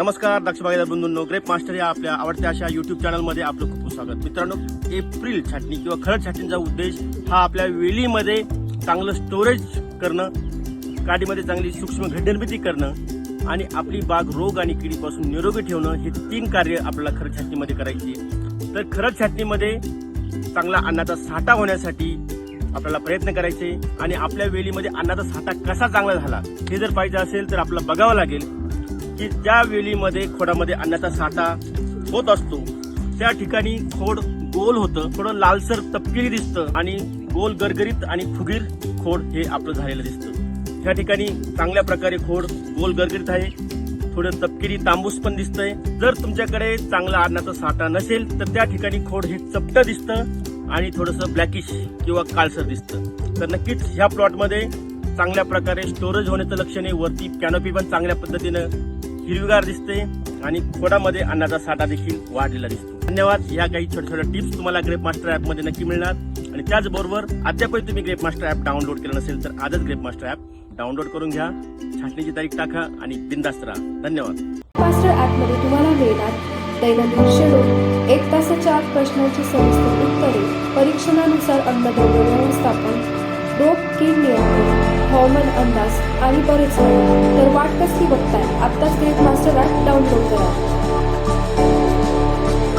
नमस्कार दक्ष बागायतदार बंधूंनो, grep master या आपल्या आवडत्या अशा युट्यूब चॅनलमध्ये आपलं खूप स्वागत. मित्रांनो, एप्रिल छाटणी किंवा खरड छाटणीचा उद्देश हा आपल्या वेलीमध्ये चांगलं स्टोरेज करणं, काडीमध्ये चांगली सूक्ष्म घटनिर्मिती करणं आणि आपली बाग रोग आणि किडीपासून निरोगी ठेवणं, हे 3 कार्य आपल्याला खरड छाटणीमध्ये करायची. तर खरड छाटणीमध्ये चांगला अन्नाचा साठा होण्यासाठी आपल्याला प्रयत्न करायचे आणि आपल्या वेलीमध्ये अन्नाचा साठा कसा चांगला झाला हे जर पाहिजे असेल तर आपल्याला बघावं लागेल की ज्या वेलीमध्ये खोडामध्ये अन्नाचा साठा होत असतो त्या ठिकाणी खोड गोल होतं, थोडं लालसर तपकिरी दिसतं आणि गोल गरगरीत आणि फुगीर खोड हे आपलं झालेलं दिसतं. त्या ठिकाणी चांगल्या प्रकारे खोड गोल गरगरीत आहे, थोडं तपकिरी तांबूस पण दिसतंय. जर तुमच्याकडे चांगला अन्नाचा साठा नसेल तर त्या ठिकाणी खोड हे चपटं दिसतं आणि थोडंसं ब्लॅकिश किंवा काळसर दिसतं. तर नक्कीच ह्या प्लॉटमध्ये चांगल्या प्रकारे स्टोरेज होण्याचं लक्षण आहे. वरती कॅनोपी पण चांगल्या पद्धतीनं हिरवीगार दिसते आणि खोडामध्ये अन्नाचा साठा देखील वाढलेला दिसतो. धन्यवाद. ह्या काही छोट्या छोट्या टिप्स तुम्हाला ग्रेप मास्टर ऍप मध्ये नक्की मिळणार आणि त्याचबरोबर अद्यापही तुम्ही ग्रेप मास्टर ऍप डाउनलोड केलं नसेल तर आजच ग्रेप मास्टर ऍप डाउनलोड करून घ्या. छाटणीची तारीख टाका आणि बिंदास्त राहा. धन्यवाद. मास्टर ॲपमध्ये तुम्हाला मिळणार दैनंदिन शेड्यूल, 1 तासाच्या आत प्रश्नांची सविस्तर उत्तरे, परीक्षणानुसार अन्नद्रव्य व्यवस्थापन, रोग कीड नियंत्रण, हवामान अंदाज आणि बरेच काही. तर वाट कसली बघताय? आत्ताच ग्रेप मास्टर ॲप डाउनलोड करा.